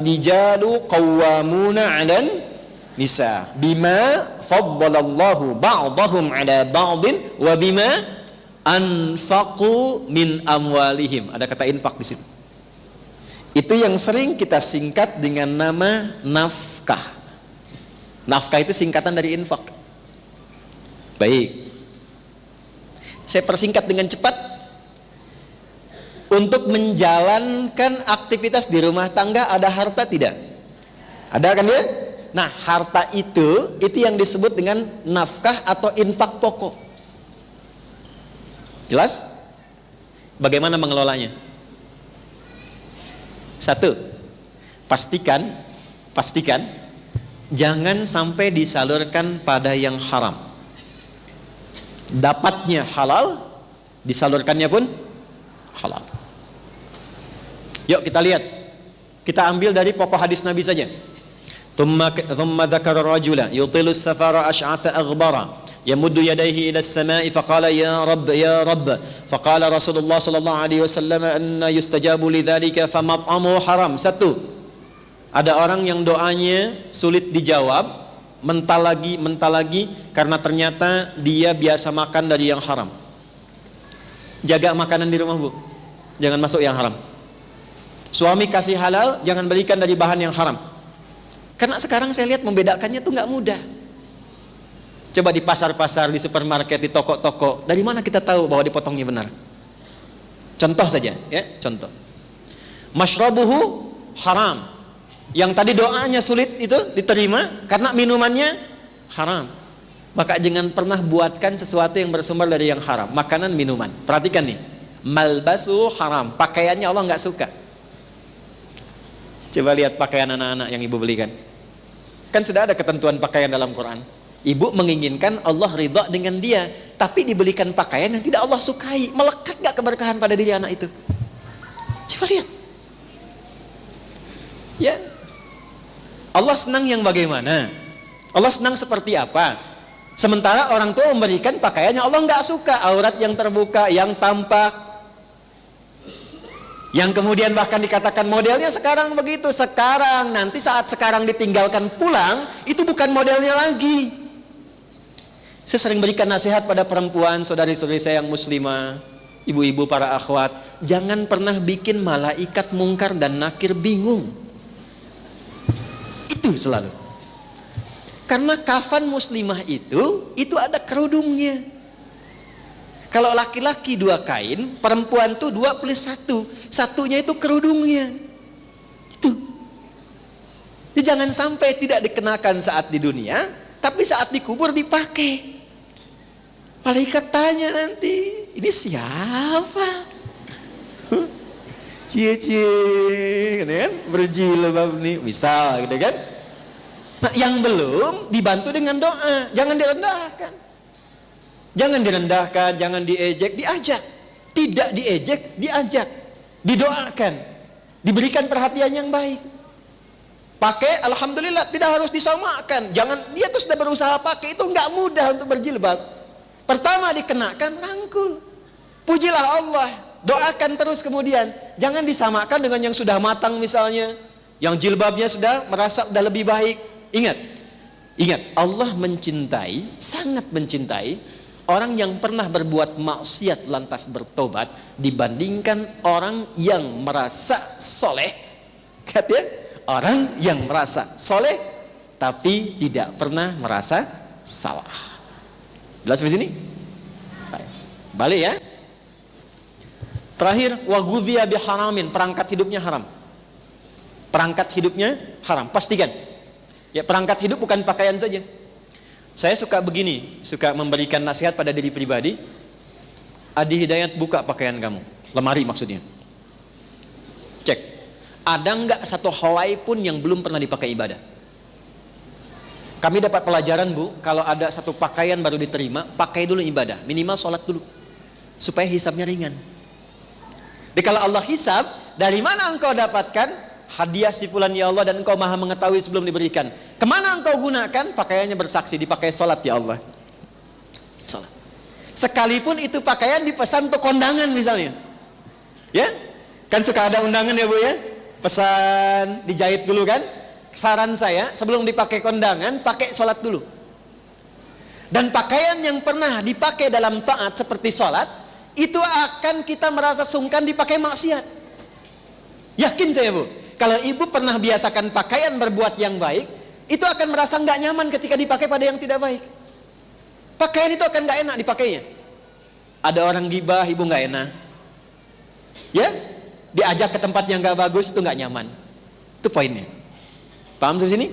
rijalu qawwamuna 'alan nisa bima faddalallahu ba'dahum 'ala ba'din wa bima anfaqu min amwalihim. Ada kata infak di situ. Itu yang sering kita singkat dengan nama nafkah. Nafkah itu singkatan dari infak. Baik, saya persingkat dengan cepat. Untuk menjalankan aktivitas di rumah tangga ada harta tidak? Ada kan ya? Nah, harta itu yang disebut dengan nafkah atau infak pokok. Jelas? Bagaimana mengelolanya? Satu, pastikan jangan sampai disalurkan pada yang haram. Dapatnya halal, disalurkannya pun halal. Yuk kita lihat. Kita ambil dari pokok hadis Nabi saja. Thumma dzakara rajula yutilu as-safara ash'atha aghbara yamuddu yadayhi ila as-sama'i faqala ya rabb faqala Rasulullah sallallahu alaihi wasallam anna yustajabu lidzalika famat'amu haram. Satu, ada orang yang doanya sulit dijawab, mental lagi karena ternyata dia biasa makan dari yang haram. Jaga makanan di rumah, Bu, jangan masuk yang haram. Suami kasih halal, jangan berikan dari bahan yang haram. Karena sekarang saya lihat membedakannya tuh nggak mudah. Coba di pasar-pasar, di supermarket, di toko-toko, dari mana kita tahu bahwa dipotongnya benar? Contoh saja, ya, contoh. Mashrabuhu haram. Yang tadi doanya sulit itu diterima karena minumannya haram. Maka jangan pernah buatkan sesuatu yang bersumber dari yang haram. Makanan, minuman. Perhatikan nih. Malbasu haram. Pakaiannya Allah nggak suka. Coba lihat pakaian anak-anak yang ibu belikan. Kan sudah ada ketentuan pakaian dalam Quran. Ibu menginginkan Allah ridha dengan dia, tapi dibelikan pakaian yang tidak Allah sukai. Melekat gak keberkahan pada diri anak itu? Coba lihat. Ya, Allah senang yang bagaimana? Allah senang seperti apa? Sementara orang tua memberikan pakaian yang Allah nggak suka, aurat yang terbuka, yang tampak, yang kemudian bahkan dikatakan modelnya sekarang begitu. Sekarang, nanti saat sekarang ditinggalkan pulang, itu bukan modelnya lagi. Saya sering berikan nasihat pada perempuan, saudari-saudari saya yang muslimah, ibu-ibu, para akhwat, jangan pernah bikin malaikat mungkar dan nakir bingung. Itu selalu. Karena kafan muslimah itu ada kerudungnya. Kalau laki-laki 2 kain, perempuan tuh 2 plus 1. Satunya itu kerudungnya. Itu. Jadi jangan sampai tidak dikenakan saat di dunia, tapi saat dikubur dipakai. Malaikat tanya nanti, ini siapa? Cie-cie, kan? Berjilbab nih, misal gitu kan? Nah, yang belum dibantu dengan doa, jangan direndahkan. Jangan direndahkan, jangan diejek, diajak. Tidak diejek, diajak. Didoakan. Diberikan perhatian yang baik. Pakai, alhamdulillah, tidak harus disamakan. Jangan, dia tuh sudah berusaha pakai, itu nggak mudah untuk berjilbab. Pertama dikenakan, rangkul. Pujilah Allah. Doakan terus kemudian. Jangan disamakan dengan yang sudah matang misalnya. Yang jilbabnya sudah merasa sudah lebih baik. Ingat, Allah mencintai, sangat mencintai orang yang pernah berbuat maksiat lantas bertobat dibandingkan orang yang merasa soleh. Katanya, orang yang merasa soleh tapi tidak pernah merasa salah. Jelas di sini? Balik ya. Terakhir, waghudhiya biharamin, perangkat hidupnya haram. Perangkat hidupnya haram, pastikan. Ya, perangkat hidup bukan pakaian saja. Saya suka begini, suka memberikan nasihat pada diri pribadi. Adi Hidayat, buka pakaian kamu, lemari maksudnya. Cek, ada nggak satu helai pun yang belum pernah dipakai ibadah? Kami dapat pelajaran, Bu, kalau ada satu pakaian baru diterima, pakai dulu ibadah, minimal sholat dulu, supaya hisabnya ringan. Jadi kalau Allah hisab, dari mana engkau dapatkan hadiah si fulan ya Allah dan engkau maha mengetahui sebelum diberikan? Kemana engkau gunakan? Pakaiannya bersaksi, dipakai sholat ya Allah. Sholat. Sekalipun itu pakaian dipesan untuk kondangan misalnya, ya, kan suka ada undangan ya Bu ya. Pesan dijahit dulu kan? Saran saya, sebelum dipakai kondangan, pakai sholat dulu. Dan pakaian yang pernah dipakai dalam taat seperti sholat, itu akan kita merasa sungkan dipakai maksiat. Yakin saya Bu, kalau ibu pernah biasakan pakaian berbuat yang baik, itu akan merasa nggak nyaman ketika dipakai pada yang tidak baik. Pakaian itu akan nggak enak dipakainya. Ada orang gibah, ibu nggak enak. Ya, diajak ke tempat yang nggak bagus, itu nggak nyaman. Itu poinnya. Paham sampai sini?